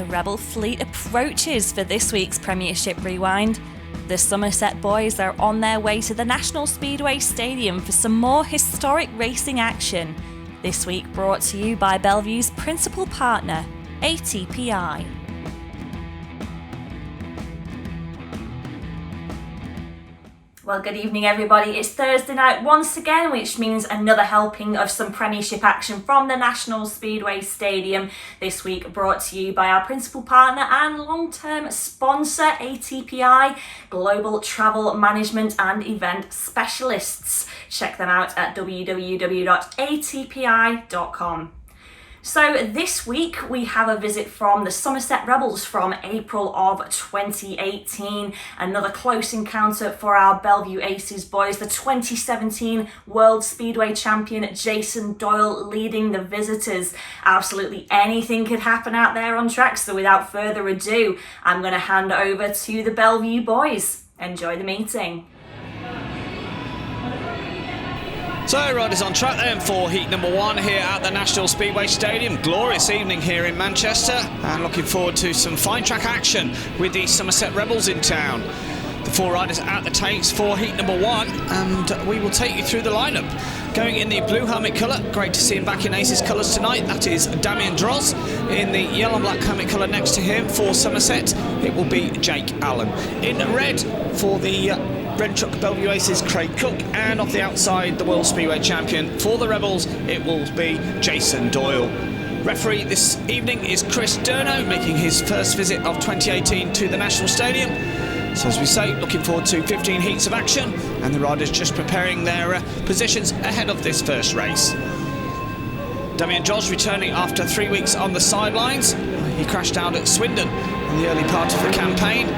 the Rebel fleet approaches for this week's Premiership Rewind. The Somerset boys are on their way to the National Speedway Stadium for some more historic racing action. This week brought to you by Belle Vue's principal partner, ATPI. Well, good evening everybody. It's Thursday night once again, which means another helping of some Premiership action from the National Speedway Stadium. This week brought to you by our principal partner and long-term sponsor, ATPI, Global Travel Management and Event Specialists. Check them out at www.atpi.com. So this week we have a visit from the Somerset Rebels from April of 2018. Another close encounter for our Belle Vue Aces boys. The 2017 World Speedway champion Jason Doyle leading the visitors. Absolutely anything could happen out there on track. So without further ado, I'm going to hand over to the Belle Vue boys. Enjoy the meeting. So riders on track then for heat number one here at the National Speedway Stadium. Glorious evening here in Manchester and looking forward to some fine track action with the Somerset Rebels in town. The four riders at the tapes for heat number one, and we will take you through the lineup. Going in the blue helmet colour, great to see him back in Aces colours tonight, that is Drodz. In the yellow and black helmet colour next to him for Somerset, it will be Jake Allen. In red for the Red Truck Belle Vue Aces, Craig Cook, and off the outside the World Speedway champion for the Rebels, it will be Jason Doyle. Referee this evening is Chris Durno, making his first visit of 2018 to the National Stadium. So as we say, looking forward to 15 heats of action, and the riders just preparing their positions ahead of this first race. Drodz returning after 3 weeks on the sidelines. He crashed out at Swindon in the early part of the campaign.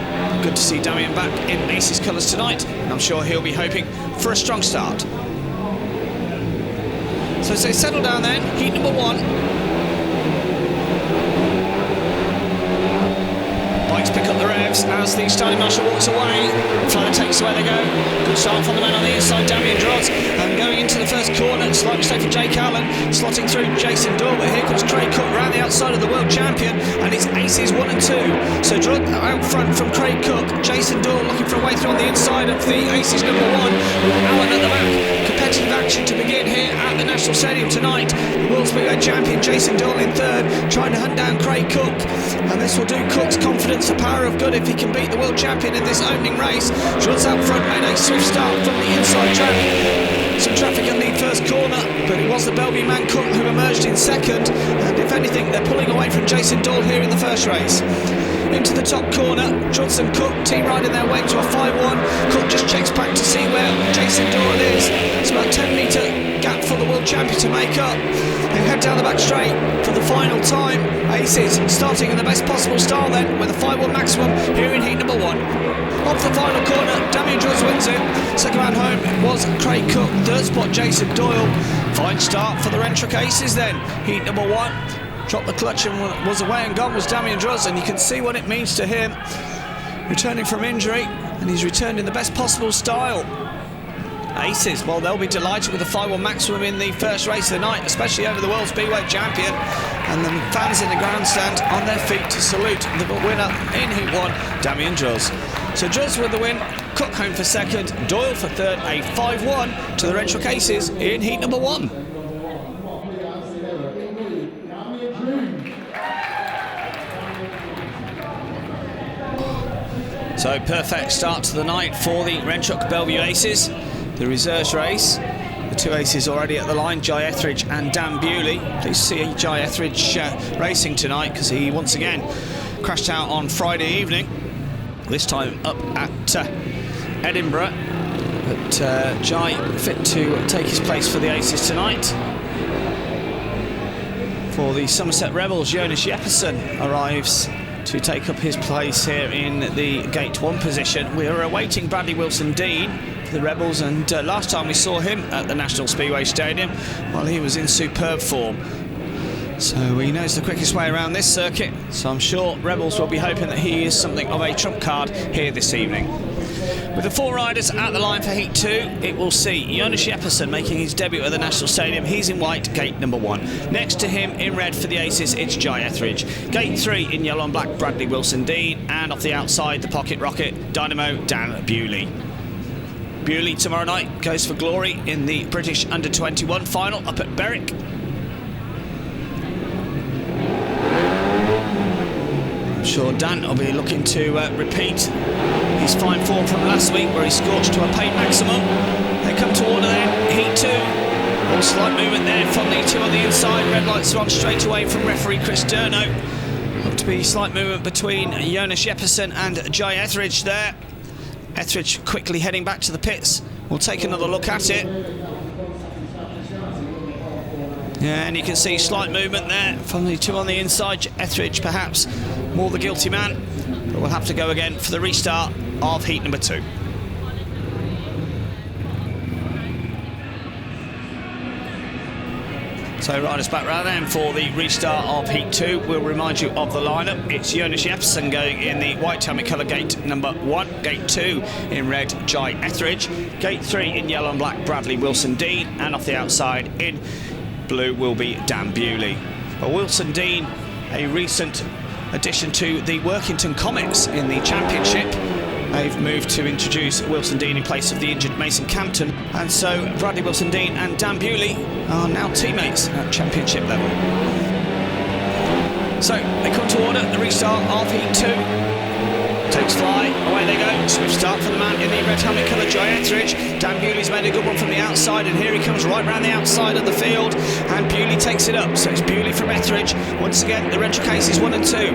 Good to see Damien back in Aces colours tonight, and I'm sure he'll be hoping for a strong start. So they settle down then, heat number one. Bikes pick up the revs as the starting marshal walks away. Flying takes away they go. Good start from the man on the inside, Damien Drodz. And going into the first corner, slight mistake for Jake Allen, slotting through Jason Doyle, but here comes Craig Cook round the outside of the world champion, and it's Aces 1 and 2. So Drodz out front from Craig Cook, Jason Doyle looking for a way through on the inside of the Aces number one, with Allen at the back. Competitive action to begin here at the National Stadium tonight. The World Speedway champion Jason Doyle in third, trying to hunt down Craig Cook, and this will do Cook's confidence the power of good if he can beat the world champion in this opening race. Drodz out front made a swift start from the inside track. Some traffic on the first corner, but it was the Belle Vue man Cook who emerged in second, and if anything they're pulling away from Jason Doyle here in the first race. Into the top corner, Drodz and Cook team riding their way to a 5-1. Cook just checks back to see where Jason Doyle is. It's about a 10-metre gap for the world champion to make up. They head down the back straight for the final time. Aces starting in the best possible style then, with a 5-1 maximum here in heat number one. Off the final corner, Damien Drodz wins it. Second man home was Craig Cook. Third spot, Jason Doyle. Fine start for the Red Truck Aces then. Heat number one. Dropped the clutch and was away and gone was Damien Drodz, and you can see what it means to him. Returning from injury, and he's returned in the best possible style. Aces, well, they'll be delighted with the 5-1 maximum in the first race of the night, especially over the World Speedway champion, and the fans in the grandstand on their feet to salute the winner in Heat 1, Damien Drodz. So Drodz with the win, Cook home for second, Doyle for third, a 5-1 to the Red Truck Aces in Heat number one. So perfect start to the night for the Red Truck Belle Vue Aces. The reserves race, the two aces already at the line, Etheridge and Bewley. Please see Jai Etheridge racing tonight, because he once again crashed out on Friday evening, this time up at Edinburgh. But Jai fit to take his place for the Aces tonight. For the Somerset Rebels, Jeppesen arrives to take up his place here in the Gate 1 position. We are awaiting B.Wilson-Dean for the Rebels, and last time we saw him at the National Speedway Stadium, well, he was in superb form. So he knows the quickest way around this circuit, so I'm sure Rebels will be hoping that he is something of a trump card here this evening. With the 4 riders at the line for Heat 2, it will see Jeppesen making his debut at the National Stadium. He's in white, gate number 1. Next to him, in red for the Aces, it's Bjerre Etheridge. Gate 3, in yellow and black, B.Wilson-Dean. And off the outside, the pocket rocket, Dynamo Dan Bewley. Bewley tomorrow night goes for glory in the British Under-21 final up at Bjerre. I'm sure Dan will be looking to repeat his fine form from last week where he scorched to a paid maximum. They come to order then, Heat 2. All slight movement there from the 2 on the inside. Red lights are on straight away from referee Chris Durno. Looked to be slight movement between Jeppesen and Bjerre Etheridge there. Etheridge quickly heading back to the pits. We'll take another look at it. Yeah, and you can see slight movement there from the 2 on the inside. Etheridge perhaps more the guilty man, but we'll have to go again for the restart of heat number 2. So riders back round then for the restart of Heat 2. We'll remind you of the lineup. It's Jeppesen going in the white helmet colour, gate number 1. Gate 2 in red, Bjerre Etheridge. Gate 3 in yellow and black, B.Wilson-Dean. And off the outside in blue will be Dan Bewley. Wilson-Dean, a recent addition to the Workington Comets in the Championship. They've moved to introduce Wilson-Dean in place of the injured Mason Campton, and so Wilson-Dean and Dan Bewley are now teammates at Championship level. So they come to order the restart of Heat 2. Takes fly, away they go. Swift start for the man in the red helmet colour, Bjerre Etheridge. Dan Bewley's made a good one from the outside, and here he comes right round the outside of the field, and Bewley takes it up. So it's Bewley from Etheridge. Once again, the retro cases 1 and 2.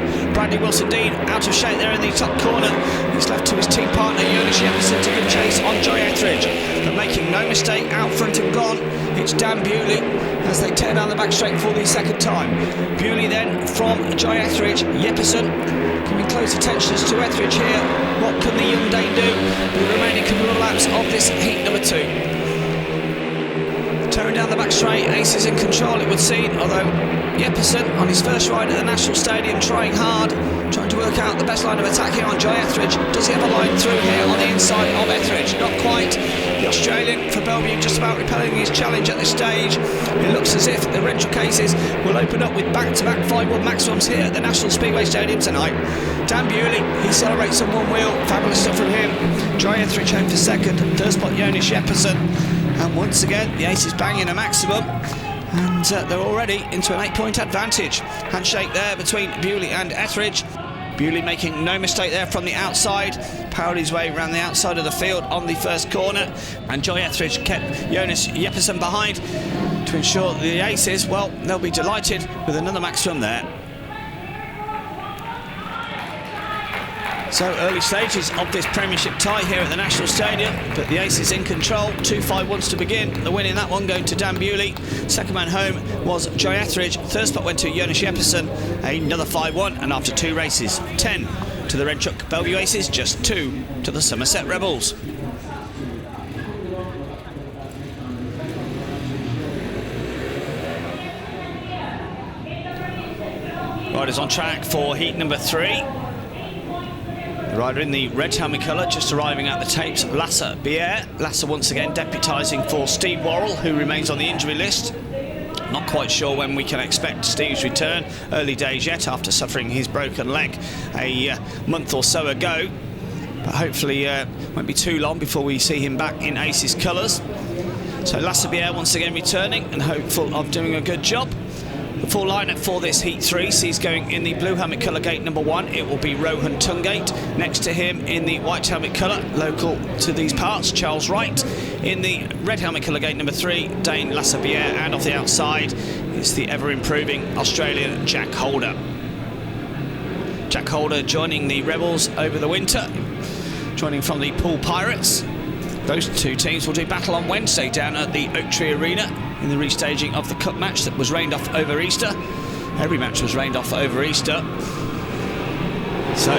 Wilson-Dean out of shape there in the top corner. He's left to his team partner, Jeppesen, to give chase on Bjerre Etheridge. But making no mistake, out front and gone, it's Dan Bewley as they tear down the back straight for the second time. Bewley then from Bjerre Etheridge, Jeppesen giving close attention to Etheridge here. What can the young Dane do with the remaining couple of laps of this heat number 2? Tearing down the back straight, Aces in control it would seem, although Jeppesen on his first ride at the National Stadium trying hard, trying to work out the best line of attack here on Bjerre Etheridge. Does he have a line through here on the inside of Etheridge? Not quite. The Australian for Belle Vue just about repelling his challenge at this stage. It looks as if the retro cases will open up with back-to-back 5-1 maximums here at the National Speedway Stadium tonight. Dan Bewley, he celebrates on one wheel. Fabulous stuff from him. Bjerre Etheridge home for second. Third spot, Jeppesen. And once again, the Aces banging a maximum. And they're already into an 8-point advantage. Handshake there between Bewley and Etheridge. Bewley making no mistake there from the outside, powered his way around the outside of the field on the first corner, and Bjerre Etheridge kept Jeppesen behind to ensure that the Aces, well, they'll be delighted with another maximum there. So early stages of this Premiership tie here at the National Stadium, but the Aces in control. 2 5-1s to begin. The win in that one going to Dan Bewley. Second man home was Bjerre Etheridge. Third spot went to Jeppesen. Another 5-1, and after 2 races, 10 to the red truck Belle Vue Aces, just 2 to the Somerset Rebels. Riders on track for heat number 3. The rider in the red helmet colour just arriving at the tapes, Bjerre. Lassa once again deputising for Steve Worrell, who remains on the injury list. Not quite sure when we can expect Steve's return. Early days yet after suffering his broken leg a month or so ago. But hopefully won't be too long before we see him back in Aces colours. So Bjerre once again returning and hopeful of doing a good job. The full lineup for this Heat 3 sees going in the blue helmet colour, gate number 1. It will be Rohan Tungate. Next to him in the white helmet colour, local to these parts, Charles Wright. In the red helmet colour, gate number 3, Dane Bjerre. And off the outside, it's the ever-improving Australian Jack Holder. Jack Holder joining the Rebels over the winter, joining from the Poole Pirates. Those 2 teams will do battle on Wednesday down at the Oak Tree Arena in the restaging of the Cup match that was rained off over Easter. Every match was rained off over Easter. So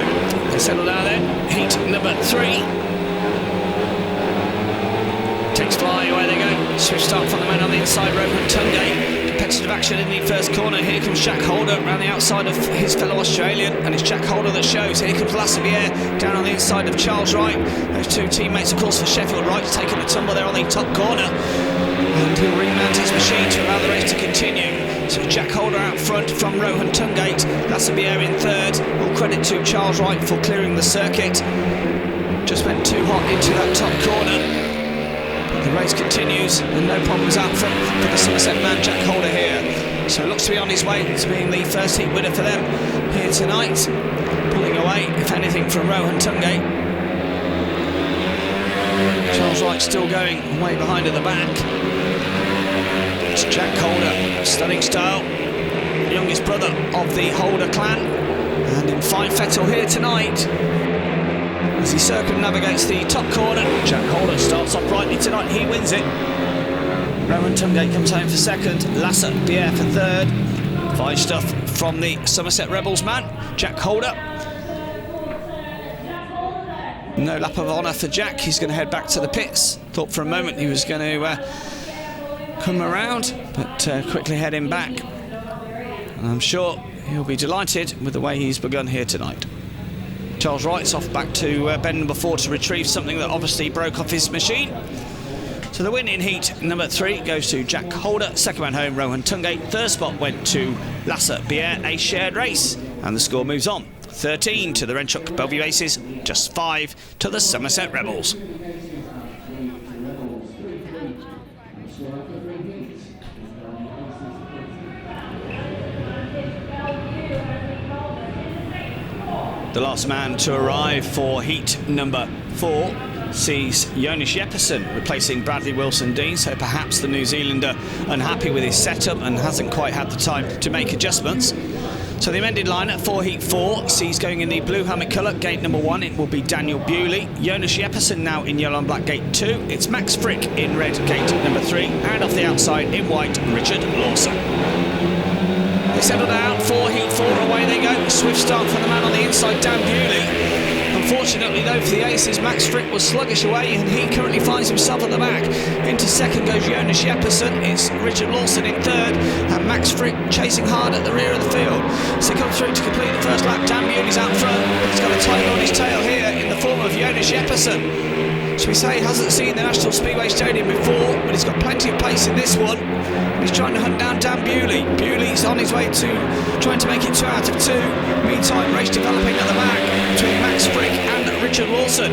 they settle down then. Heat number 3. Takes fly, away they go. Swift start from the man on the inside, Rohan Tungate. minutes of action in the first corner. Here comes Jack Holder around the outside of his fellow Australian, and it's Jack Holder that shows. Here comes Bjerre down on the inside of Charles Wright. Those two teammates, of course, for Sheffield. Wright's taking a tumble there on the top corner, and he'll remount his machine to allow the race to continue. So Jack Holder out front from Rohan Tungate, Bjerre in third. All credit to Charles Wright for clearing the circuit. Just went too hot into that top corner. The race continues, and no problems out front for the Somerset man, Jack Holder here. So looks to be on his way to being the first heat winner for them here tonight. Pulling away, if anything, from Rohan Tungate. Charles Wright still going way behind at the back. It's Jack Holder, stunning style. Youngest brother of the Holder clan. And in fine fettle here tonight. As he circumnavigates the top corner, Jack Holder starts off brightly tonight, he wins it. Rohan Tungate comes home for second, Bjerre for third. Fine stuff from the Somerset Rebels man, Jack Holder. No lap of honour for Jack, he's going to head back to the pits. Thought for a moment he was going to come around, but quickly heading back. And I'm sure he'll be delighted with the way he's begun here tonight. Charles Wright's off back to bend number 4 to retrieve something that obviously broke off his machine. So the win in heat number 3 goes to Jack Holder. Second man home, Rohan Tungate. Third spot went to Bjerre, a shared race. And the score moves on. 13 to the Belle Vue Aces, just 5 to the Somerset Rebels. The last man to arrive for heat number 4 sees Jeppesen replacing Bjerre, so perhaps the New Zealander unhappy with his setup and hasn't quite had the time to make adjustments. So the amended lineup for heat 4 sees going in the blue helmet colour, gate number 1, it will be Daniel Bewley. Jeppesen now in yellow and black, gate 2. It's Max Fricke in red, gate number 3. And off the outside in white, Richard Lawson. They settle down for heat 4, away they go. Swift start for the man on the inside, Dan Bewley. Unfortunately though for the Aces, Max Fricke was sluggish away and he currently finds himself at the back. Into second goes Jeppesen, it's Richard Lawson in third, and Max Fricke chasing hard at the rear of the field. So they come through to complete the first lap. Dan Bewley's out front, he's got a tiger on his tail here in the form of Jeppesen. Should we say he hasn't seen the National Speedway Stadium before, but he's got plenty of pace in this one. He's trying to hunt down Dan Bewley. Bewley's on his way to trying to make it 2 out of 2. Meantime, race developing at the back between Max Fricke and Richard Lawson.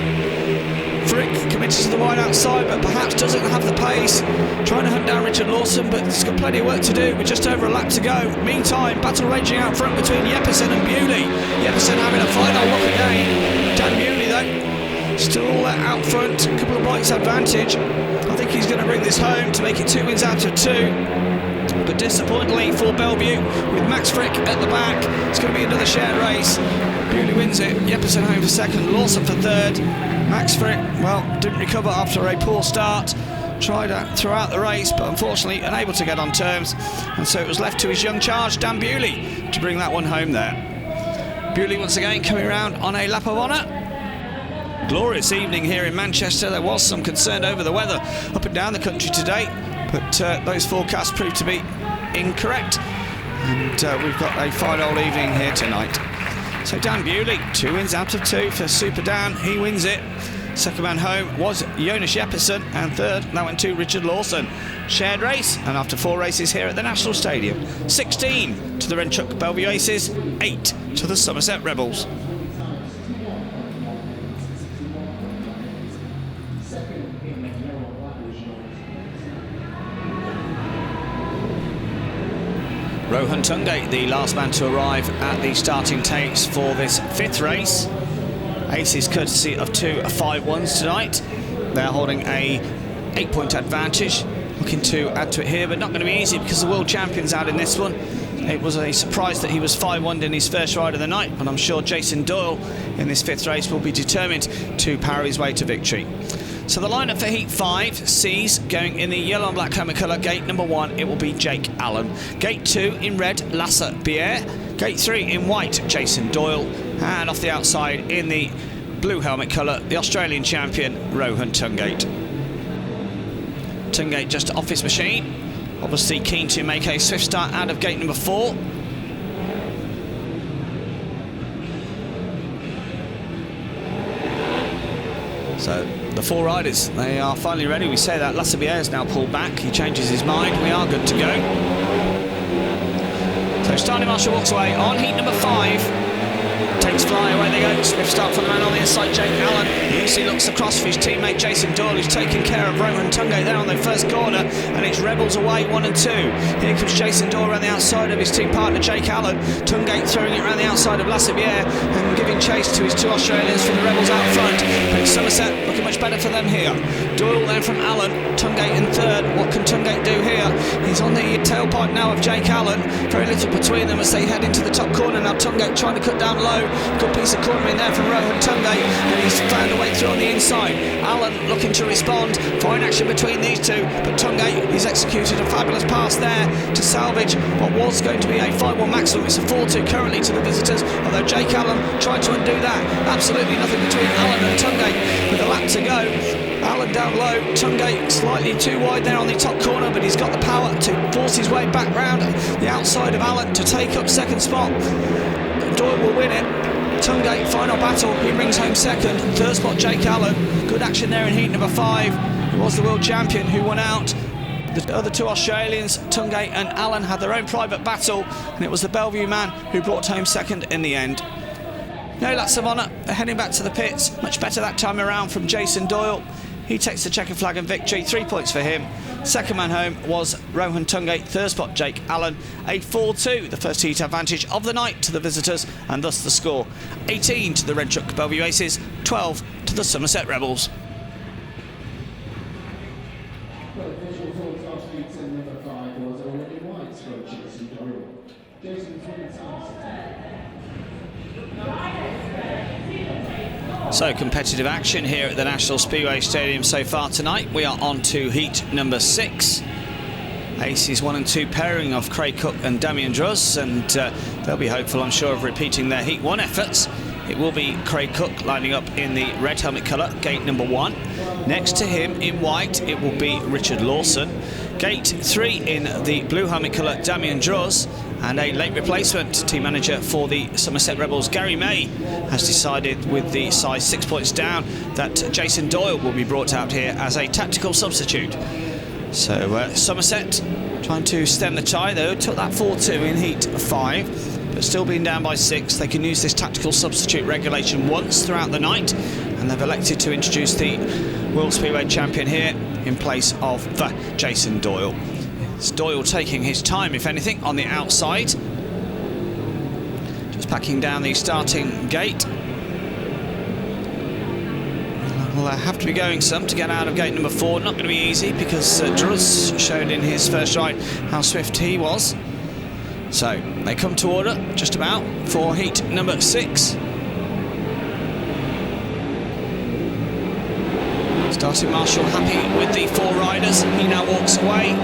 Fricke committed to the wide outside, but perhaps doesn't have the pace. Trying to hunt down Richard Lawson, but he's got plenty of work to do with just over a lap to go. Meantime, battle raging out front between Jeppesen and Bewley. Jeppesen having a final look again. Dan Bewley though, still out front, a couple of bikes advantage. I think he's going to bring this home to make it 2 wins out of 2. But disappointingly for Belle Vue, with Max Fricke at the back, it's going to be another shared race. Bewley wins it, Jeppesen home for second, Lawson for third. Max Fricke, well, didn't recover after a poor start. Tried throughout the race, but unfortunately unable to get on terms. And so it was left to his young charge, Dan Bewley, to bring that one home there. Bewley once again coming around on a lap of honour. Glorious evening here in Manchester. There was some concern over the weather up and down the country today, but those forecasts proved to be incorrect, and we've got a fine old evening here tonight. So Dan Bewley, 2 wins out of 2 for Super Dan, he wins it. Second man home was Jeppesen, and third that went to Richard Lawson. Shared race, and after 4 races here at the National Stadium, 16 to the Belle Vue Aces, 8 to the Somerset Rebels. Rohan Tungate, the last man to arrive at the starting tapes for this 5th race. Aces courtesy of 2 5-1s tonight. They're holding a 8-point advantage. Looking to add to it here, but not going to be easy because the world champion's out in this one. It was a surprise that he was 5-1'd in his first ride of the night, but I'm sure Jason Doyle in this 5th race will be determined to power his way to victory. So the lineup for Heat 5 sees going in the yellow and black helmet colour, gate number 1, it will be Jake Allen. Gate 2 in red, Bjerre. Gate 3 in white, Jason Doyle. And off the outside in the blue helmet colour, the Australian champion, Rohan Tungate. Tungate just off his machine. obviously keen to make a swift start out of gate number 4. So the 4 riders, they are finally ready. We say that Bjerre has now pulled back. He changes his mind. We are good to go. So Starting Marshall walks away on heat number 5. Takes fly, away they go. Swift start for the man on the inside, Jake Allen. He usually looks across for his teammate Jason Doyle, who's taking care of Rowan Tungate there on the first corner, and it's Rebels away 1 and 2. Here comes Jason Doyle around the outside of his team partner Jake Allen. Tungate throwing it around the outside of Bjerre and giving chase to his 2 Australians from the Rebels out front. But Somerset looking much better for them here. Doyle then from Allen, Tungate in 3rd. What can Tungate do here? He's on the tailpipe now of Jake Allen. Very little between them as they head into the top corner now. Tungate trying to cut down low. Good piece of cornering there from Rowan Tungate, and he's found a way through on the inside. Allen looking to respond. Fine action between these two, but Tungate, he's executed a fabulous pass there to salvage what was going to be a 5-1 maximum. It's a 4-2 currently to the visitors, although Jake Allen tried to undo that. Absolutely nothing between Allen and Tungate with a lap to go. Allen down low, Tungate slightly too wide there on the top corner, but he's got the power to force his way back round the outside of Allen to take up 2nd spot. Doyle will win it. Tungate, final battle, he brings home 2nd. 3rd spot, Jake Allen. Good action there in heat number 5. He was the world champion who won out. The other 2 Australians, Tungate and Allen, had their own private battle, and it was the Belle Vue man who brought home 2nd in the end. No laps of honour, they're heading back to the pits. Much better that time around from Jason Doyle. He takes the checkered flag and victory, 3 points for him. 2nd man home was Rowan Tungate, 3rd spot Jake Allen. A 4-2, the first heat advantage of the night to the visitors, and thus the score 18 to the Red Truck Belle Vue Aces, 12 to the Somerset Rebels. So competitive action here at the National Speedway Stadium so far tonight. We are on to heat number 6. Aces 1 and 2 pairing of Craig Cook and Damien Drodz, and they'll be hopeful, I'm sure, of repeating their heat 1 efforts. It will be Craig Cook lining up in the red helmet colour, gate number 1. Next to him in white, it will be Richard Lawson. Gate 3 in the blue helmet colour, Damien Drodz. And a late replacement, team manager for the Somerset Rebels, Garry has decided, with the size 6 points down, that Jason Doyle will be brought out here as a tactical substitute. So Somerset trying to stem the tide, though, took that 4-2 in heat 5, but still being down by 6. They can use this tactical substitute regulation once throughout the night, and they've elected to introduce the World Speedway champion here in place of Jason Doyle. It's Doyle taking his time, if anything, on the outside. Just packing down the starting gate. Well, they have to be going some to get out of gate number 4. Not going to be easy, because Drodz showed in his first ride how swift he was. So they come to order just about for heat number 6. Starting Marshall happy with the 4 riders. He now walks away.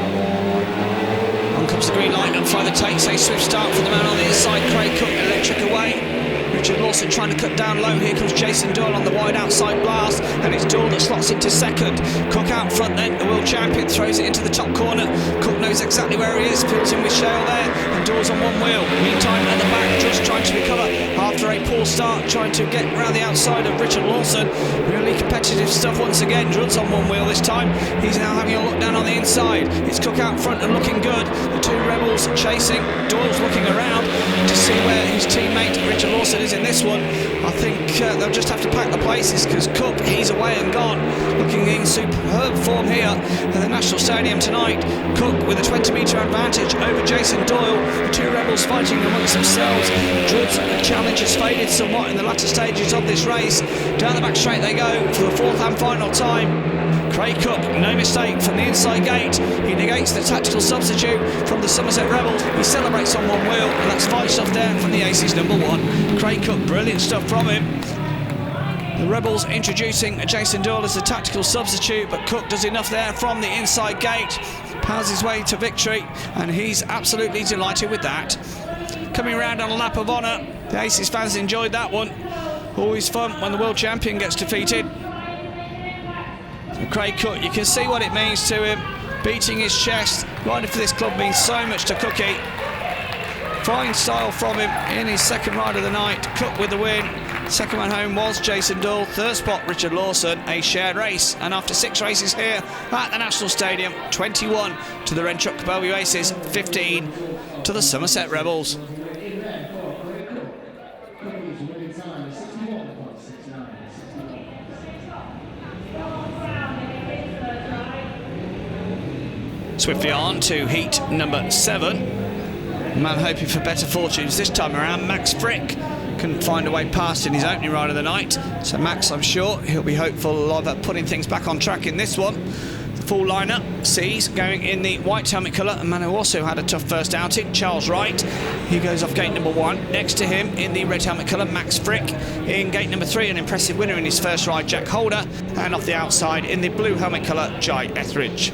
On comes the green light, up further takes a swift start for the man on the inside, Craig Cook, electric away. Richard Lawson trying to cut down low. Here comes Jason Doyle on the wide outside blast, and it's Doyle that slots into 2nd. Cook out front then, the world champion, throws it into the top corner. Cook knows exactly where he is, fills in with Shale there, and Doyle's on 1 wheel. Meantime, at the back, just trying to recover after a poor start, trying to get around the outside of Richard Lawson. Really competitive stuff once again. Drodz on 1 wheel this time. He's now having a look down on the inside. It's Cook out front and looking good. The 2 Rebels chasing. Doyle's looking around to see where his teammate Richard Lawson is in this one. I think they'll just have to pack the places, because Cook, he's away and gone. Looking in superb form here at the National Stadium tonight. Cook with a 20-metre advantage over Jason Doyle. The 2 Rebels fighting amongst themselves. Drodz challenge has faded somewhat in the latter stages of this race. Down the back straight they go for the 4th and final time. Craig Cook, no mistake from the inside gate. He negates the tactical substitute from the Somerset Rebels. He celebrates on 1 wheel, and that's fine stuff there from the Aces number 1. Craig Cook, brilliant stuff from him. The Rebels introducing Jason Doyle as the tactical substitute, but Cook does enough there from the inside gate. Powers his way to victory, and he's absolutely delighted with that. Coming round on a lap of honour. The Aces fans enjoyed that one. Always fun when the world champion gets defeated. Craig Cook, you can see what it means to him, beating his chest, Riding for this club means so much to Cookie. Fine style from him in his second ride of the night. Cook with the win. Second man home was Jason Doyle. Third spot, Richard Lawson. A shared race. And after 6 races here at the National Stadium, 21 to the Renchuk Belle Vue Aces, 15 to the Somerset Rebels. Swiftly on to heat number 7. Man hoping for better fortunes this time around. Max Fricke couldn't find a way past in his opening ride of the night. So Max, I'm sure, he'll be hopeful of putting things back on track in this one. The full lineup sees going in the white helmet colour, a man who also had a tough first outing, Charles Wright. He goes off gate number 1. Next to him in the red helmet colour, Max Fricke. In gate number 3, an impressive winner in his first ride, Jack Holder. And off the outside in the blue helmet colour, Jai Etheridge.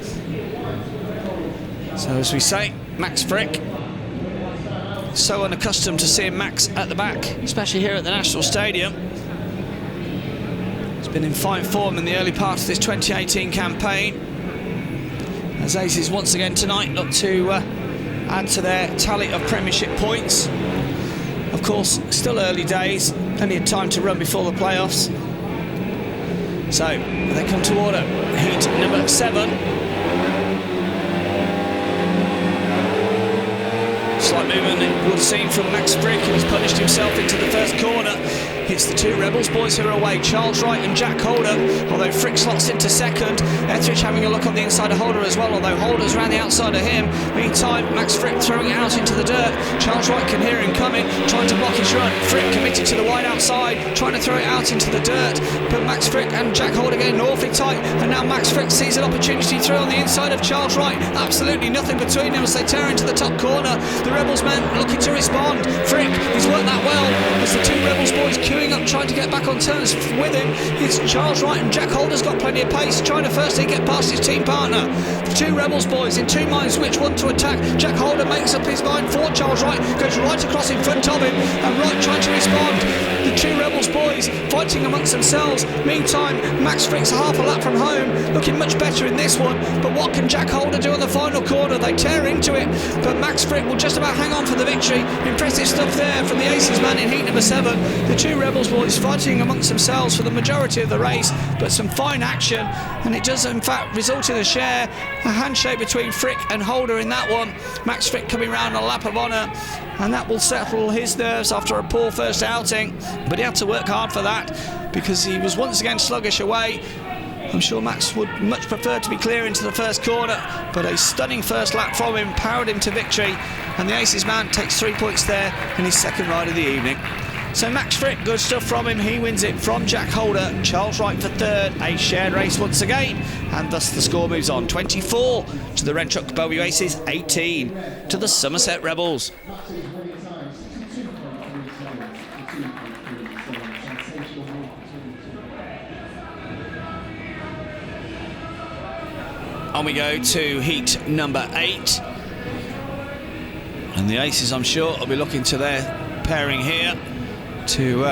So as we say, Max Fricke. So unaccustomed to seeing Max at the back, especially here at the National Stadium. He's been in fine form in the early part of this 2018 campaign. As Aces once again tonight look to add to their tally of Premiership points. Of course, still early days, plenty of time to run before the playoffs. So they come to order. Heat number 7. Slight movement it would seem from Max Fricke, and he's punished himself into the first corner. It's the 2 Rebels boys who are away, Charles Wright and Jack Holder, although Fricke slots into second. Etheridge having a look on the inside of Holder as well, although Holder's around the outside of him. Meantime, Max Fricke throwing it out into the dirt. Charles Wright can hear him coming, trying to block his run. Fricke committed to the wide outside, trying to throw it out into the dirt, but Max Fricke and Jack Holder getting awfully tight, and now Max Fricke sees an opportunity through on the inside of Charles Wright. Absolutely nothing between them as they tear into the top corner. The Rebels men looking to respond. Fricke, he's worked that well as the 2 Rebels boys queuing up, trying to get back on terms with him. It's Charles Wright, and Jack Holder's got plenty of pace, trying to firstly get past his team partner. The 2 Rebels boys in 2 minds which one to attack. Jack Holder makes up his mind for Charles Wright, goes right across in front of him, and Wright trying to respond. The 2 Rebels boys fighting amongst themselves. Meantime, Max Fricke's half a lap from home, looking much better in this one, but what can Jack Holder do on the final corner? They tear into it, but Max Fricke will just about hang on for the victory. Impressive stuff there from the Aces man in heat number 7. The 2 Rebels boys fighting amongst themselves for the majority of the race, but some fine action, and it does in fact result in a share, a handshake between Fricke and Holder in that one. Max Fricke coming round on a lap of honour, and that will settle his nerves after a poor first outing, but he had to work hard for that because he was once again sluggish away. I'm sure Max would much prefer to be clear into the first corner, but a stunning first lap from him powered him to victory, and the Aces man takes 3 points there in his second ride of the evening. So Max Fricke, good stuff from him. He wins it from Jack Holder. Charles Wright for third. A shared race once again, and thus the score moves on. 24 to the Renchuk Belle Vue Aces, 18 to the Somerset Rebels. On we go to heat number 8, and the Aces, I'm sure, will be looking to their pairing here to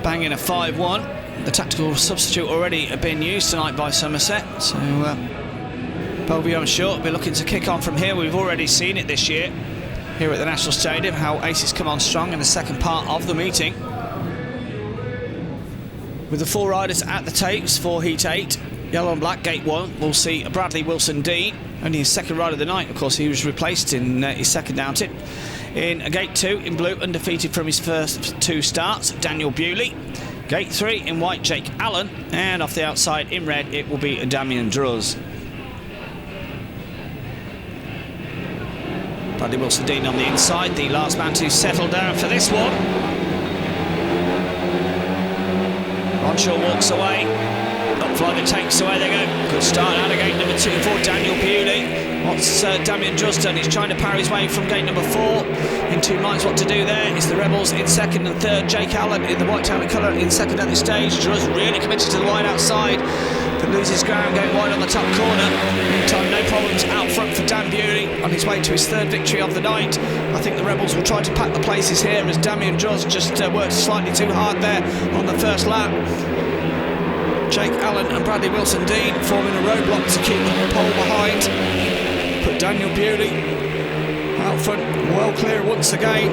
bang in a 5-1. The tactical substitute already been used tonight by Somerset, so Belle Vue, I'm sure, will be looking to kick on from here. We've already seen it this year here at the National Stadium, how Aces come on strong in the second part of the meeting. With the 4 riders at the tapes for heat 8, yellow and black, gate 1, we'll see Bradley Wilson-Dean, only his second ride of the night. Of course, he was replaced in his second outing. In gate 2, in blue, undefeated from his first 2 starts, Daniel Bewley. Gate 3, in white, Jake Allen. And off the outside, in red, it will be Damian Drodz. Bradley Wilson-Dean on the inside, the last man to settle down for this one. Ronshaw walks away. Upfly the takes away they go. Good start out of gate number 2 for Daniel Bewley. What's Damian Drodz done? He's trying to parry his way from gate number 4. In 2 minds what to do there. It's the Rebels in second and third. Jake Allen in the white helmet colour in second at this stage. Drodz really committed to the wide outside, but loses ground going wide on the top corner. Meantime, no problems out front for Dan Bewley on his way to his 3rd victory of the night. I think the Rebels will try to pack the places here as Damian Drodz just worked slightly too hard there on the first lap. Jake Allen and Bradley Wilson-Dean forming a roadblock to keep the pole behind. But Daniel Bewley out front, well clear once again.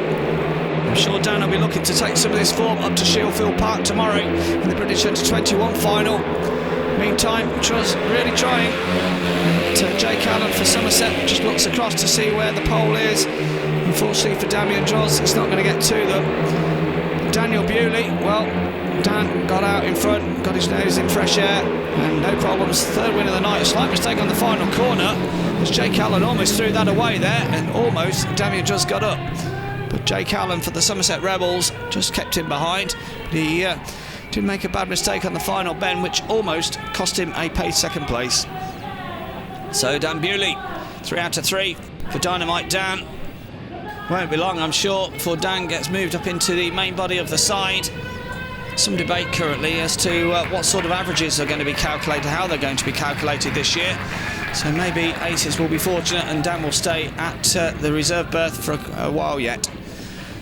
I'm sure Dan will be looking to take some of this form up to Shieldfield Park tomorrow in the British Under-21 final. Meantime, Drodz really trying. Jake Allen for Somerset just looks across to see where the pole is. Unfortunately for Damien Drodz, it's not going to get to them. Daniel Bewley, well, Dan got out in front, got his nose in fresh air, and no problems. Third win of the night. A slight mistake on the final corner as Jake Allen almost threw that away there, and almost Damien Drodz got up. But Jake Allen for the Somerset Rebels just kept him behind. He did make a bad mistake on the final bend, which almost cost him a paid second place. So Dan Bewley, 3 out of 3 for Dynamite Dan. Won't be long, I'm sure, before Dan gets moved up into the main body of the side. Some debate currently as to what sort of averages are going to be calculated, how they're going to be calculated this year. So maybe Aces will be fortunate and Dan will stay at the reserve berth for a while yet.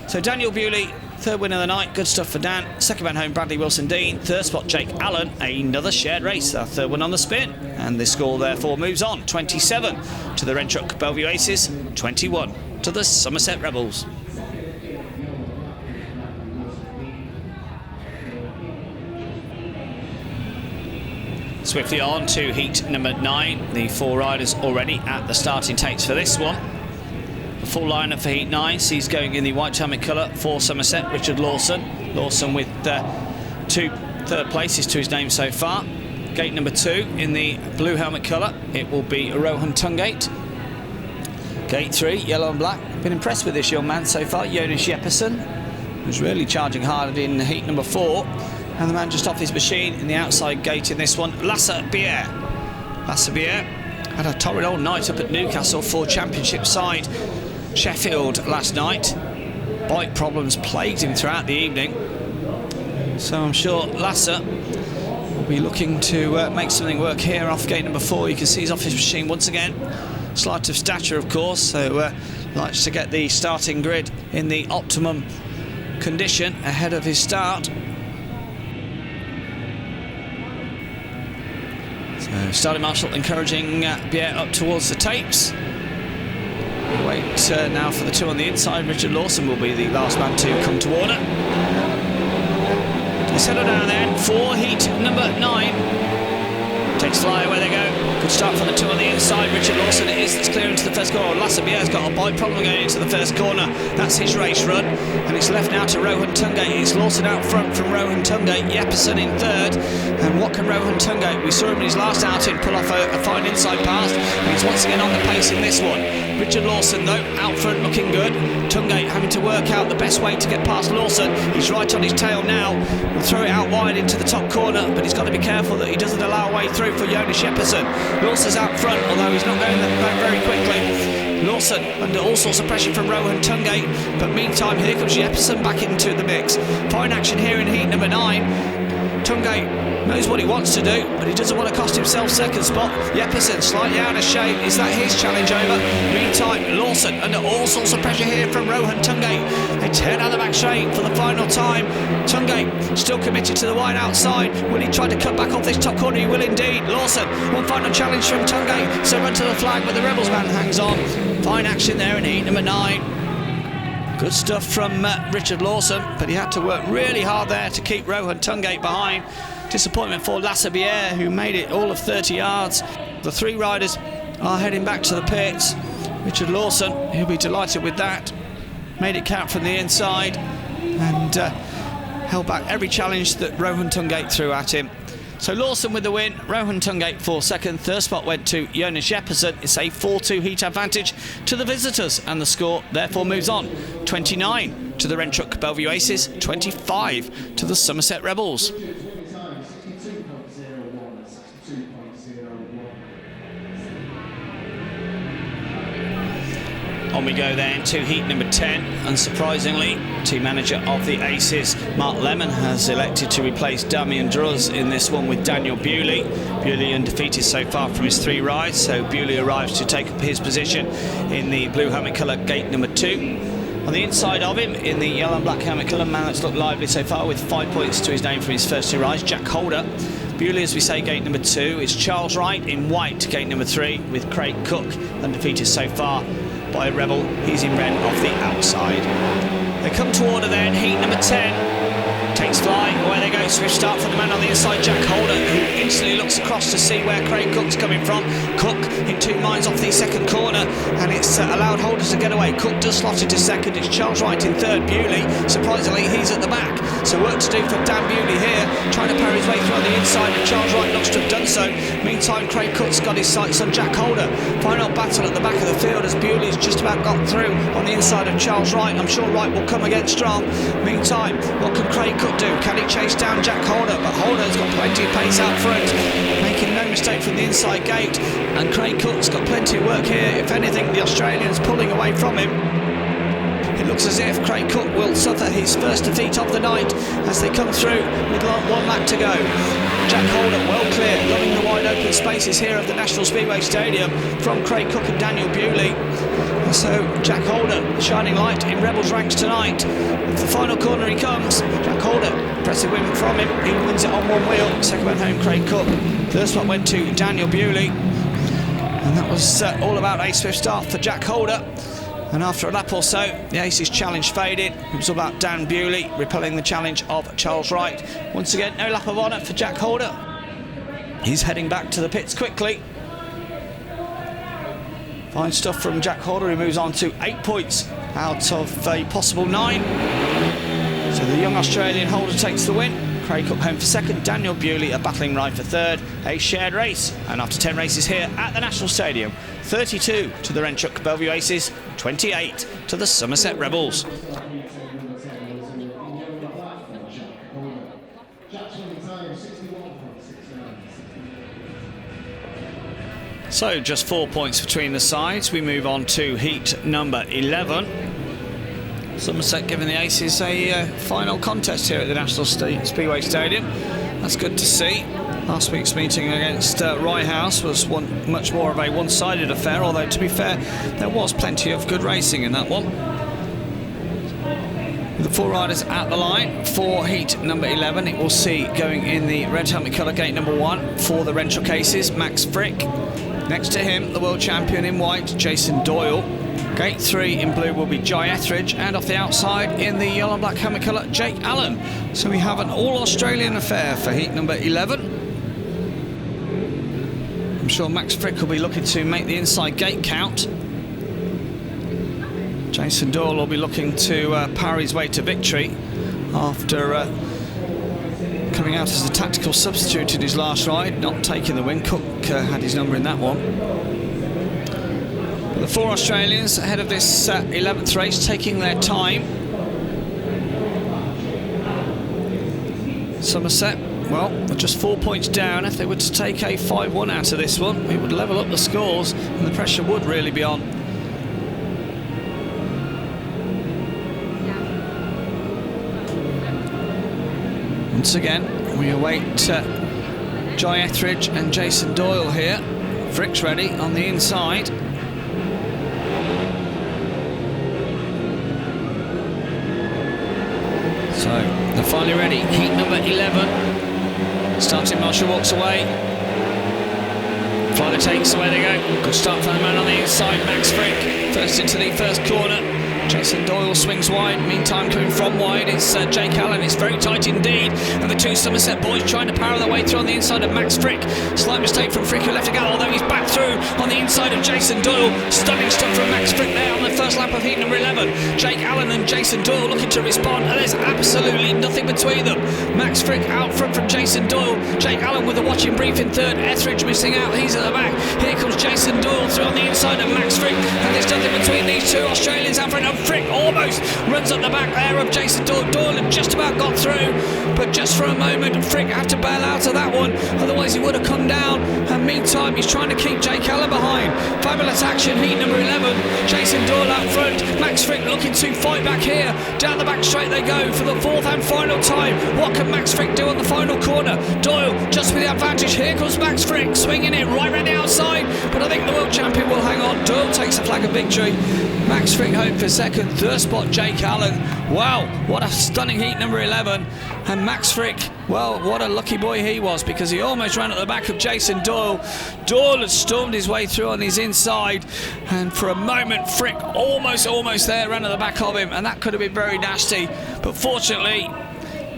So Daniel Bewley, third win of the night, good stuff for Dan. Second man home, Wilson-Dean. Third spot, Jake Allen. Another shared race, our third one on the spin. And the score therefore moves on, 27 to the Rentrock Belle Vue Aces, 21 to the Somerset Rebels. Swiftly on to heat number 9. The 4 riders already at the starting takes for this one. The full lineup for heat 9 sees going in the white helmet colour for Somerset, Richard Lawson. Lawson with 2 third places to his name so far. Gate number 2 in the blue helmet colour, it will be Rohan Tungate. Gate 3, yellow and black. Been impressed with this young man so far, Jeppesen, who's really charging hard in heat number 4. And the man just off his machine in the outside gate in this one, Bjerre. Bjerre had a torrid old night up at Newcastle for Championship side Sheffield last night. Bike problems plagued him throughout the evening. So I'm sure Lasser will be looking to make something work here off gate number 4. You can see he's off his machine once again. Slight of stature, of course, so likes to get the starting grid in the optimum condition ahead of his start. So starting marshal encouraging Bjerre up towards the tapes. Wait now for the 2 on the inside. Richard Lawson will be the last man to come to order. They settle down then for heat number 9. Takes flyer where they go. Good start from the 2 on the inside. Richard Lawson it is that's clear into the first corner. Bjerre's got a bike problem going into the first corner. That's his race run. And it's left now to Rohan Tungate. It's Lawson out front from Rohan Tungate. Jeppesen in third. And what can Rohan Tungate? We saw him in his last outing pull off a fine inside pass. And he's once again on the pace in this one. Richard Lawson, though, out front looking good. Tungate having to work out the best way to get past Lawson. He's right on his tail now. We'll throw it out wide into the top corner, but he's got to be careful that he doesn't allow a way through for Jeppesen. Lawson's out front, although he's not going back very quickly. Lawson under all sorts of pressure from Rohan Tungate, but meantime here comes Jeppesen back into the mix. Fine action here in heat number 9. Tungate knows what he wants to do, but he doesn't want to cost himself second spot. Jeppesen slightly out of shape. Is that his challenge over? Meantime, Lawson under all sorts of pressure here from Rohan Tungate. They turn down the back straight for the final time. Tungate still committed to the wide outside. Will he try to cut back off this top corner? He will indeed. Lawson, one final challenge from Tungate. So run to the flag, but the Rebels man hangs on. Fine action there in heat number 9. Good stuff from Richard Lawson, but he had to work really hard there to keep Rohan Tungate behind. Disappointment for Bjerre, who made it all of 30 yards. The 3 riders are heading back to the pits. Richard Lawson, he'll be delighted with that. Made it count from the inside and held back every challenge that Rohan Tungate threw at him. So Lawson with the win, Rohan Tungate for second. Third spot went to Jeppesen. It's a 4-2 heat advantage to the visitors, and the score therefore moves on. 29 to the Rentrock Belle Vue Aces, 25 to the Somerset Rebels. On we go then to heat number 10. Unsurprisingly, team manager of the Aces, Mark Lemon, has elected to replace Damien Drodz in this one with Daniel Bewley. Bewley undefeated so far from his 3 rides, so Bewley arrives to take up his position in the blue helmet colour gate number 2. On the inside of him, in the yellow and black helmet colour, man that's looked lively so far with 5 points to his name from his first 2 rides, Jack Holder. Bewley, as we say, gate number 2. It's Charles Wright in white, gate number 3, with Craig Cook, undefeated so far by Rebel. He's in red off the outside. They come to order then, heat number 10. Takes fly, away they go, swift start from the man on the inside, Jack Holder, who instantly looks across to see where Craig Cook's coming from. Cook in 2 minds off the second corner, and it's allowed Holder to get away. Cook does slot into second, it's Charles Wright in third. Bewley, surprisingly, he's at the back, so work to do for Dan Bewley here, trying to parry his way through on the inside, and Charles Wright looks to have done so. Meantime, Craig Cook's got his sights on Jack Holder. Final battle at the back of the field as Bewley's just about got through on the inside of Charles Wright. I'm sure Wright will come again strong. Meantime, what can Craig Cook do? Can he chase down Jack Holder? But Holder's got plenty of pace out front, making no mistake from the inside gate, and Craig Cook's got plenty of work here. If anything, the Australian's pulling away from him. It looks as if Craig Cook will suffer his first defeat of the night as they come through with 1 lap to go. Jack Holder well clear, loving the wide open spaces here of the National Speedway Stadium from Craig Cook and Daniel Bewley. And so Jack Holder, shining light in Rebels ranks tonight. The final corner he comes. Jack Holder, impressive win from him. He wins it on 1 wheel. Second one home, Craig Cook. First one went to Daniel Bewley. And that was all about a swift start for Jack Holder. And after a lap or so, the Aces challenge faded. It was all about Dan Bewley repelling the challenge of Charles Wright. Once again, no lap of honour for Jack Holder. He's heading back to the pits quickly. Fine stuff from Jack Holder, who moves on to 8 points out of a possible 9. So the young Australian Holder takes the win. Craig Cook home for second, Daniel Bewley a battling ride for third, a shared race. And after 10 races here at the National Stadium, 32 to the Renchuk Belle Vue Aces, 28 to the Somerset Rebels. So just 4 points between the sides. We move on to heat number 11. Somerset giving the Aces a final contest here at the National Speedway Stadium. That's good to see. Last week's meeting against Rye House was much more of a one-sided affair, although to be fair, there was plenty of good racing in that one. With the 4 riders at the line for heat number 11, it will see going in the red helmet colour gate number 1 for the Renchuk Aces, Max Fricke. Next to him, the world champion in white, Jason Doyle. Gate 3 in blue will be Jai Etheridge, and off the outside in the yellow and black helmet colour, Jake Allen. So we have an all-Australian affair for heat number 11. I'm sure Max Fricke will be looking to make the inside gate count. Jason Doyle will be looking to power his way to victory after coming out as a tactical substitute in his last ride, not taking the win. Cook had his number in that one. The 4 Australians ahead of this 11th race, taking their time. Somerset, well, just 4 points down. If they were to take a 5-1 out of this one, it would level up the scores and the pressure would really be on. Once again, we await Jai Etheridge and Jason Doyle here. Fricke's ready on the inside. So they're finally ready. Heat number 11. Starting Marshall walks away. Flyder takes away they go. Good start for the man on the inside, Max Fricke. First into the first corner. Jason Doyle swings wide. Meantime, coming from wide, it's Jake Allen. It's very tight indeed. And the 2 Somerset boys trying to power their way through on the inside of Max Fricke. Slight mistake from Fricke, who left to go, although he's back through on the inside of Jason Doyle. Stunning stuff from Max Fricke there on the first lap of heat number 11. Jake Allen and Jason Doyle looking to respond, and there's absolutely nothing between them. Max Fricke out front from Jason Doyle. Jake Allen with a watching brief in third. Etheridge missing out. He's at the back. Here comes Jason Doyle through on the inside of Max Fricke. And there's nothing between these 2 Australians out front. And Fricke almost runs up the back there of Jason Doyle. Doyle had just about got through. but just for a moment, Fricke had to bail out of that one, otherwise he would have come down. And meantime, he's trying to keep Jake Allen behind. Fabulous action, heat number 11. Jason Doyle out front. Max Fricke looking to fight back here. Down the back straight they go for the fourth and final time. What can Max Fricke do on the final corner? Doyle just with the advantage. Here comes Max Fricke, swinging it right around the outside, but I think the world champion will hang on. Doyle takes the flag of victory. Max Fricke home for second. Third spot, Jake Allen. Wow, what a stunning heat number 11. And Max Fricke, well, what a lucky boy he was, because he almost ran at the back of Jason Doyle. Doyle had stormed his way through on his inside, and for a moment Fricke almost there, ran at the back of him, and that could have been very nasty. But fortunately,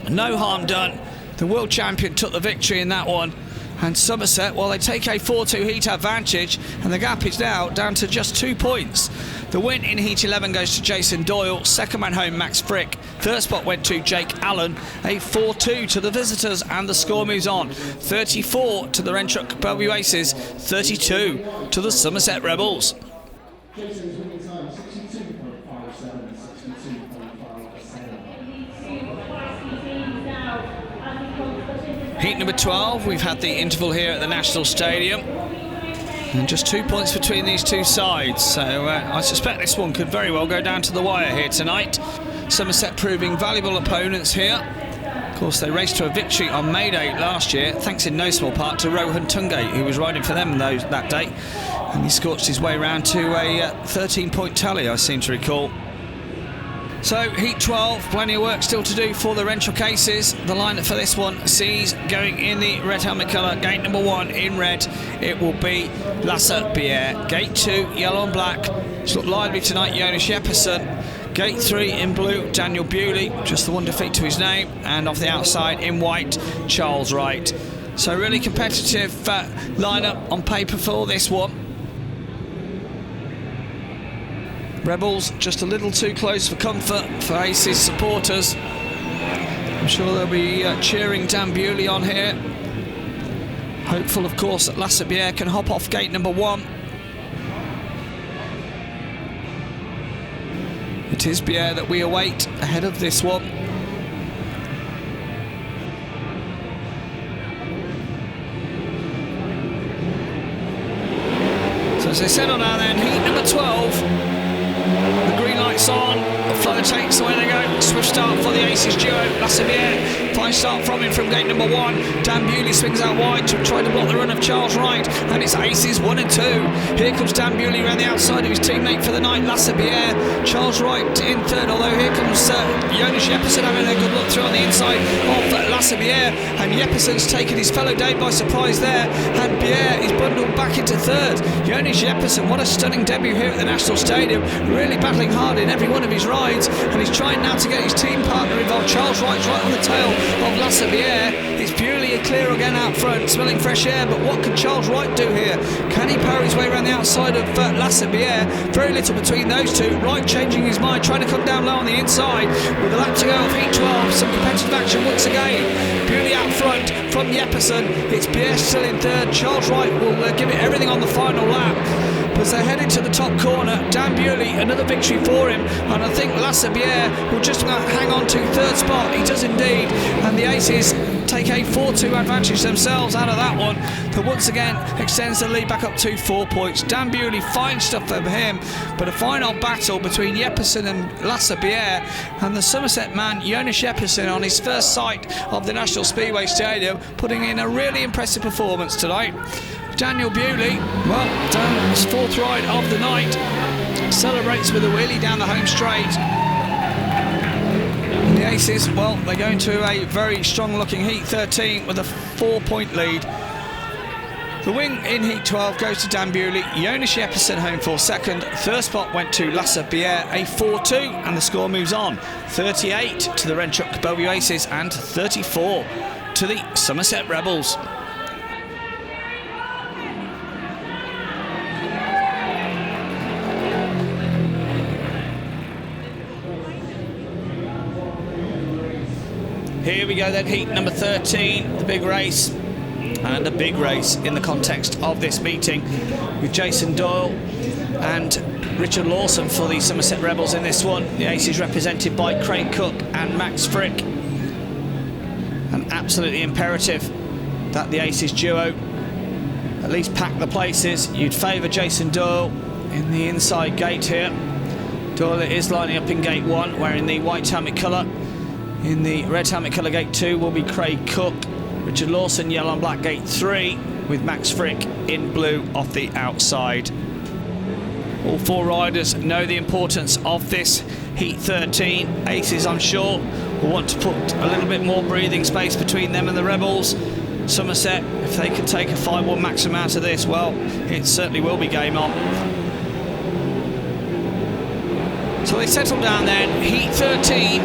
no harm done. The world champion took the victory in that one. And Somerset, well, they take a 4-2 heat advantage, and the gap is now down to just 2 points. The win in heat 11 goes to Jason Doyle. Second man home, Max Fricke. Third spot went to Jake Allen. A 4-2 to the visitors, and the score moves on. 34 to the Rentrock Belle Vue Aces, 32 to the Somerset Rebels. Jason's winning time 62.57, 62.57. Heat number 12, we've had the interval here at the National Stadium. And just 2 points between these two sides, so I suspect this one could very well go down to the wire here tonight. Somerset proving valuable opponents here. Of course, they raced to a victory on May Day last year, thanks in no small part to Rohan Tungate, who was riding for them that day. And he scorched his way round to a 13-point tally, I seem to recall. So, heat 12, plenty of work still to do for the Rentrock Aces. The lineup for this one sees going in the red helmet colour, gate number 1 in red, it will be Bjerre. Gate 2, yellow and black, it's looked lively tonight, Jeppesen. Gate 3 in blue, Daniel Bewley, just the one defeat to his name, and off the outside in white, Charles Wright. So really competitive lineup on paper for this one. Rebels just a little too close for comfort for Aces supporters. I'm sure they'll be cheering Dan Bewley on here. Hopeful, of course, that Bjerre can hop off gate number 1. It is Bjerre that we await ahead of this one. So as I said on our then, heat number 12. The green light's on, the flutter takes away they go. Swift start for the Aces duo, Bjerre. Fine start from him from gate number 1. Dan Bewley swings out wide to try to block the run of Charles Wright, and it's Aces 1 and 2. Here comes Dan Bewley around the outside of his teammate for the night, Bjerre. Charles Wright in third, although here comes Jeppesen having a good look through on the inside of Bjerre, and Jeppesen's taken his fellow Dave by surprise there, and Bjerre is bundled back into third. Jeppesen, what a stunning debut here at the National Stadium, really battling hard in every one of his rides, and he's trying now to get his team partner involved. Charles Wright's right on the tail of Bjerre. It's Bewley clear again out front, smelling fresh air, but what can Charles Wright do here? Can he power his way around the outside of Bjerre? Very little between those two. Wright changing his mind, trying to come down low on the inside. With a lap to go of heat 12, some competitive action once again. Bewley out front from Jeppesen. It's Bjerre still in third. Charles Wright will give it everything on the final lap. As they're heading to the top corner, Dan Bewley, another victory for him, and I think Bjerre will just about hang on to third spot. He does indeed, and the Aces take a 4-2 advantage themselves out of that one, that once again extends the lead back up to 4 points. Dan Bewley, fine stuff from him, but a final battle between Jeppesen and Bjerre, and the Somerset man Jeppesen on his first sight of the National Speedway Stadium, putting in a really impressive performance tonight. Daniel Bewley, well, done his 4th ride of the night, celebrates with a wheelie down the home straight. And the Aces, well, they go into a very strong looking heat 13 with a 4-point lead. The win in heat 12 goes to Dan Bewley. Jeppesen home for second. Third spot went to Bjerre, a 4-2, and the score moves on. 38 to the Rentrock Belle Vue Aces and 34 to the Somerset Rebels. Here we go then, heat number 13, the big race, and a big race in the context of this meeting, with Jason Doyle and Richard Lawson for the Somerset Rebels in this one. The Aces represented by Craig Cook and Max Fricke. and absolutely imperative that the Aces duo at least pack the places. You'd favour Jason Doyle in the inside gate here. Doyle is lining up in gate 1, wearing the white helmet colour. In the red helmet colour gate 2 will be Craig Cook. Richard Lawson, yellow and black gate 3, with Max Fricke in blue off the outside. All 4 riders know the importance of this Heat 13. Aces, I'm sure, will want to put a little bit more breathing space between them and the Rebels. Somerset, if they can take a 5-1 maximum out of this, well, it certainly will be game on. So they settle down then, Heat 13.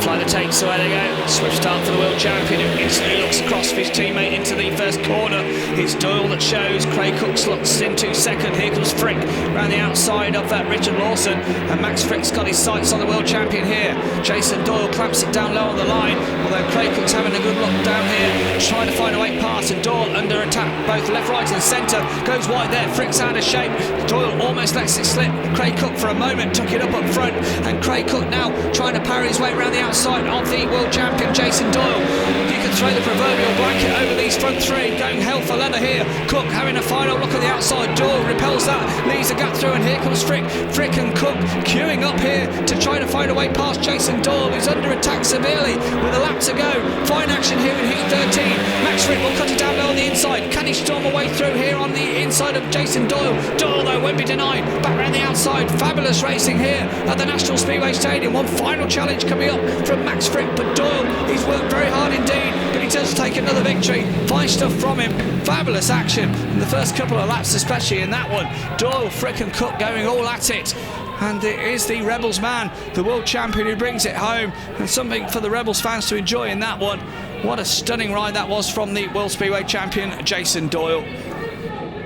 Fly the takes, so there they go. Swift start for the world champion, who instantly looks across for his teammate into the first corner. It's Doyle that shows. Craig Cook slots into second. Here comes Fricke around the outside of Richard Lawson, and Max Fricke's got his sights on the world champion here. Jason Doyle clamps it down low on the line, although Craig Cook's having a good look down here, trying to find a way past, and Doyle under attack, both left, right and centre. Goes wide there, Fricke's out of shape. Doyle almost lets it slip. Craig Cook for a moment took it up front, and Craig Cook now trying to parry his way around the outside of the world champion Jason Doyle. You can throw the proverbial blanket over these front 3, going hell for leather here. Cook having a final look at the outside. Doyle repels that, leaves a gap through, and here comes Fricke. Fricke and Cook queuing up here to try to find a way past Jason Doyle, who's under attack severely with a lap to go. Fine action here in Heat 13. Max Fricke will cut it down low on the inside. Can he storm a way through here on the inside of Jason Doyle? Doyle, though, won't be denied. Back around the outside. Fabulous racing here at the National Speedway Stadium. One final challenge coming up from Max Fricke, but Doyle, he's worked very hard indeed, but he does take another victory. Fine stuff from him. Fabulous action in the first couple of laps, especially in that one. Doyle, Fricke and Cook going all at it. And it is the Rebels man, the world champion, who brings it home, and something for the Rebels fans to enjoy in that one. What a stunning ride that was from the World Speedway champion, Jason Doyle.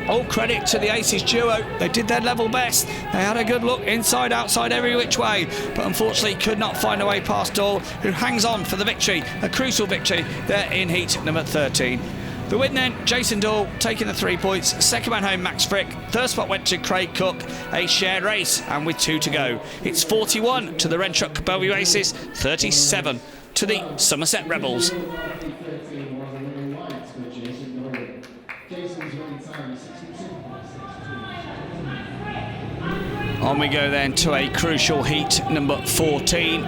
All credit to the Aces duo. They did their level best. They had a good look inside, outside, every which way, but unfortunately could not find a way past Doyle, who hangs on for the victory, a crucial victory there in heat number 13. The win then, Jason Doyle taking the 3 points. Second man home, Max Fricke. Third spot went to Craig Cook. A shared race, and with 2 to go. It's 41 to the Red Truck Belle Vue Aces, 37 to the Somerset Rebels. On we go then to a crucial heat number 14.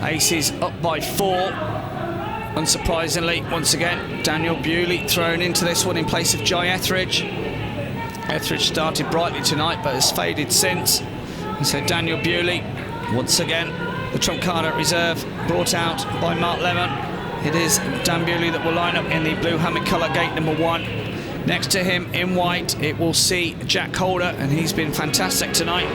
Aces up by 4. Unsurprisingly, once again, Daniel Bewley thrown into this one in place of Jai Etheridge. Etheridge started brightly tonight but has faded since. And so Daniel Bewley, once again, the trump card at reserve, brought out by Mark Lemon. It is Dan Bewley that will line up in the blue helmet colour gate number 1. Next to him in white, it will see Jack Holder, and he's been fantastic tonight.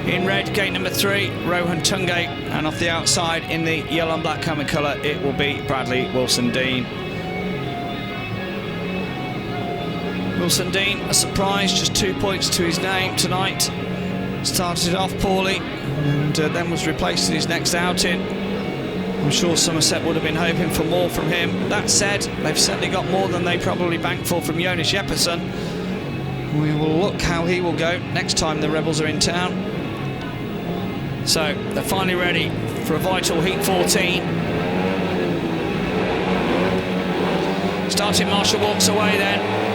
In red, gate number 3, Rohan Tungate, and off the outside in the yellow and black helmet colour, it will be B.Wilson-Dean. Wilson-Dean, a surprise, just 2 points to his name tonight. Started off poorly, and then was replaced in his next outing. I'm sure Somerset would have been hoping for more from him. That said, they've certainly got more than they probably banked for from Jeppesen. We will look how he will go next time the Rebels are in town. So they're finally ready for a vital Heat 14. Starting Marshall walks away then.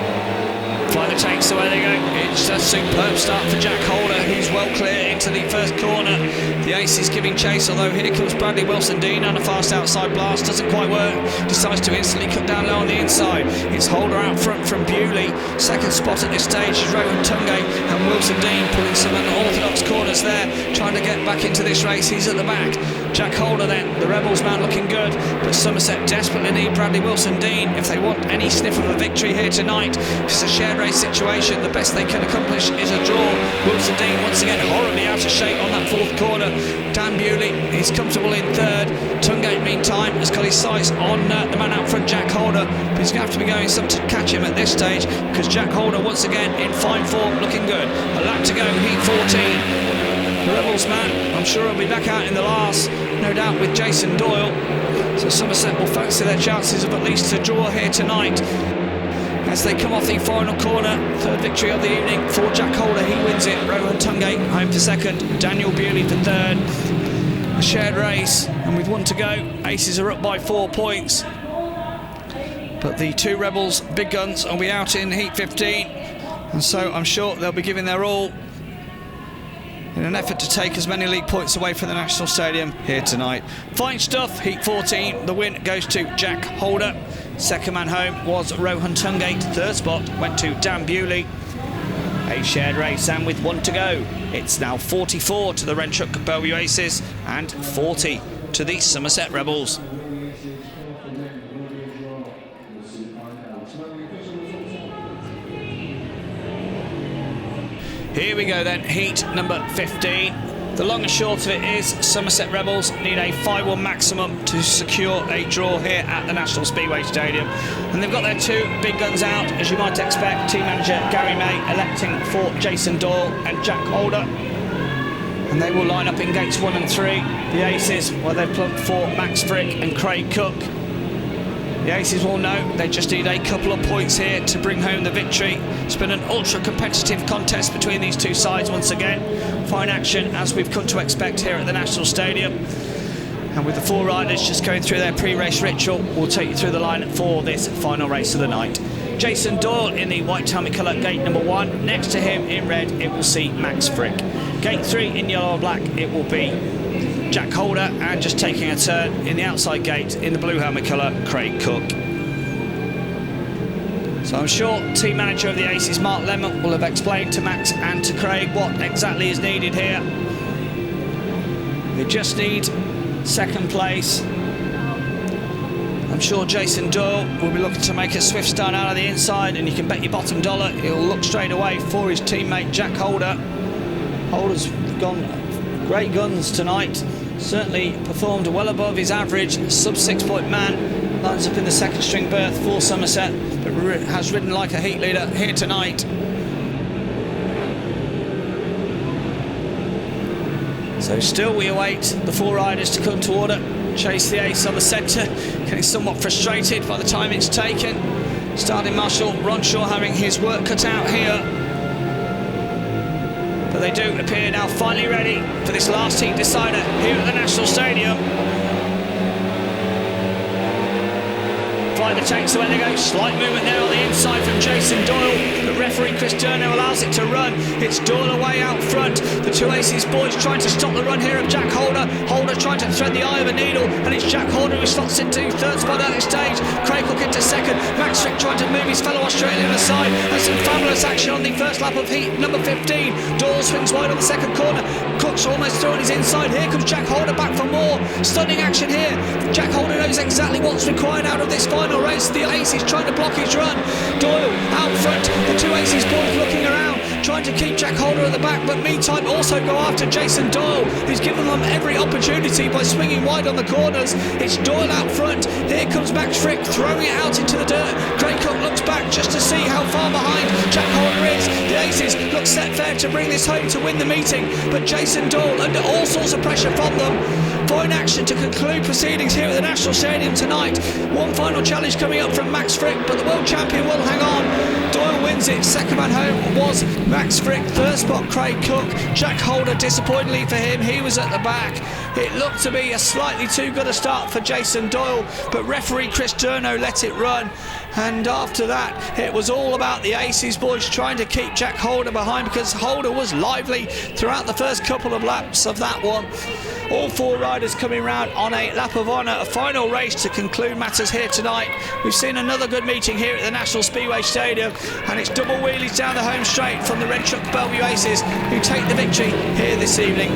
Fly the takes, away they go. It's a superb start for Jack Holder, who's well clear into the first corner. The Aces giving chase, although here comes B.Wilson-Dean on a fast outside blast. Doesn't quite work. Decides to instantly cut down low on the inside. It's Holder out front from Bewley. Second spot at this stage is Rohan Tungate, and Wilson-Dean pulling some unorthodox corners there, trying to get back into this race. He's at the back. Jack Holder then, the Rebels man, looking good, but Somerset desperately need B.Wilson-Dean if they want any sniff of a victory here tonight. It's a shared race situation. The best they can accomplish is a draw. Wilson-Dean once again horribly out of shape on that fourth corner. Dan Bewley is comfortable in third. Tungate meantime has got his sights on the man out front, Jack Holder, but he's going to have to be going some to catch him at this stage, because Jack Holder once again in fine form, looking good. A lap to go, Heat 14. The Rebels man, I'm sure he'll be back out in the last, no doubt, with Jason Doyle. So Somerset will fancy their chances of at least a draw here tonight. As they come off the final corner, third victory of the evening for Jack Holder. He wins it. Rohan Tungate home for second. Daniel Bewley for third. A shared race, and with 1 to go, Aces are up by 4 points. But the 2 Rebels, big guns, will be out in Heat 15, and so I'm sure they'll be giving their all in an effort to take as many league points away from the National Stadium here tonight. Fine stuff. Heat 14, the win goes to Jack Holder. Second man home was Rohan Tungate. Third spot went to Dan Bewley. A shared race, and with 1 to go, it's now 44 to the Renchuk Belle Vue Aces and 40 to the Somerset Rebels. Here we go then, heat number 15. The long and short of it is Somerset Rebels need a 5-1 maximum to secure a draw here at the National Speedway Stadium. And they've got their 2 big guns out, as you might expect. Team manager Garry May electing for Jason Doyle and Jack Holder. And they will line up in gates 1 and 3. The Aces, well, they've plumped for Max Fricke and Craig Cook. The Aces will know they just need a couple of points here to bring home the victory. It's been an ultra-competitive contest between these 2 sides once again. Fine action, as we've come to expect here at the National Stadium. And with the 4 riders just going through their pre-race ritual, we'll take you through the line for this final race of the night. Jason Doyle in the white helmet colour, gate number 1. Next to him in red, it will see Max Fricke. Gate 3 in yellow and black, it will be Jack Holder, and just taking a turn in the outside gate in the blue helmet colour, Craig Cook. So I'm sure team manager of the Aces, Mark Lemon, will have explained to Max and to Craig what exactly is needed here. They just need second place. I'm sure Jason Doyle will be looking to make a swift start out of the inside, and you can bet your bottom dollar he'll look straight away for his teammate Jack Holder. Holder's gone great guns tonight, certainly performed well above his average, sub 6 point man, lines up in the second string berth for Somerset, but has ridden like a heat leader here tonight. So still we await the 4 riders to come to order. Chase the Ace on the centre, getting somewhat frustrated by the time it's taken. Starting Marshal Ronshaw having his work cut out here. But they do appear now finally ready for this last heat decider here at the National Stadium. Fly the tanks away they go. Slight movement there on the inside from Jason Doyle. The referee Chris Turner allows it to run. It's Doyle away out front. The 2 Aces boys trying to stop the run here of Jack Holder. Holder trying to thread the eye of a needle, and it's Jack Holder who slots into third spot at this stage. Craig Cook into second. Max Fricke trying to move his fellow Australian aside. And some fabulous action on the first lap of heat number 15. Doyle swings wide on the second corner. Cook's almost through on his inside. Here comes Jack Holder back for more. Stunning action here. Jack Holder knows exactly what's required out of this final race. The Aces trying to block his run. Doyle out front. The 2 Aces boys looking around, trying to keep Jack Holder at the back, but meantime also go after Jason Doyle, who's given them every opportunity by swinging wide on the corners. It's Doyle out front. Here comes Max Fricke throwing it out into the dirt. Craig Cook looks back just to see how far behind Jack Holder is. The Aces look set fair to bring this home to win the meeting, but Jason Doyle under all sorts of pressure from them. Fine action to conclude proceedings here at the National Stadium tonight. One final challenge coming up from Max Fricke, but the world champion will hang on. Doyle wins it. Second man home was Max Fricke. Third spot Craig Cook. Jack Holder, disappointingly for him, he was at the back. It looked to be a slightly too good a start for Jason Doyle, but referee Chris Turno let it run. And after that, it was all about the Aces boys trying to keep Jack Holder behind, because Holder was lively throughout the first couple of laps of that one. All 4 riders coming round on a lap of honour, a final race to conclude matters here tonight. We've seen another good meeting here at the National Speedway Stadium, and it's double wheelies down the home straight from the Renchuk Belle Vue Aces, who take the victory here this evening.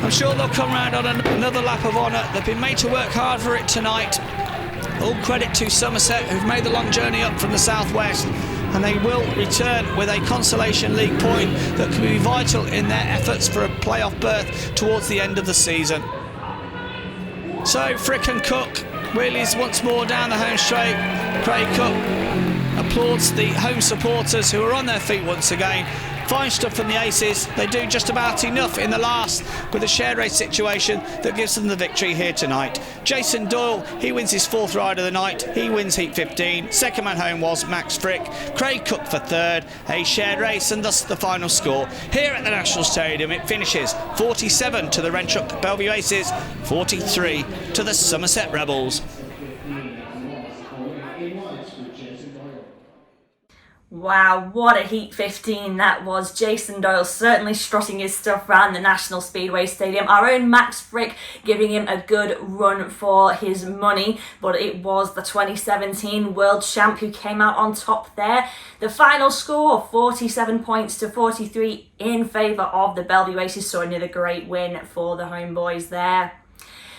I'm sure they'll come round on another lap of honour. They've been made to work hard for it tonight. All credit to Somerset, who've made the long journey up from the southwest, and they will return with a consolation league point that can be vital in their efforts for a playoff berth towards the end of the season. So Fricke and Cook wheelies once more down the home straight. Craig Cook applauds the home supporters who are on their feet once again. Fine stuff from the Aces. They do just about enough in the last with a shared race situation that gives them the victory here tonight. Jason Doyle, he wins his 4th ride of the night. He wins heat 15. Second man home was Max Fricke. Craig Cook for 3rd. A shared race, and thus the final score here at the National Stadium. It finishes 47 to the Rentrock Belle Vue Aces, 43 to the Somerset Rebels. Wow, what a heat 15 that was. Jason Doyle certainly strutting his stuff around the National Speedway Stadium. Our own Max Fricke giving him a good run for his money, but it was the 2017 World Champ who came out on top there. The final score, 47 points to 43 in favour of the Belle Vue Aces, so another great win for the homeboys there.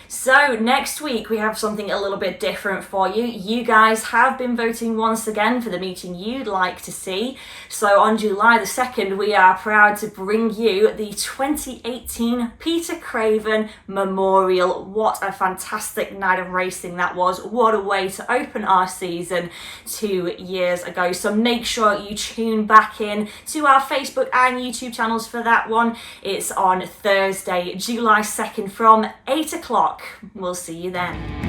So next week we have something a little bit different for you. You guys have been voting once again for the meeting you'd like to see. So on July the 2nd we are proud to bring you the 2018 Peter Craven Memorial. What a fantastic night of racing that was. What a way to open our season 2 years ago. So make sure you tune back in to our Facebook and YouTube channels for that one. It's on Thursday, July 2nd from 8 o'clock. We'll see you then.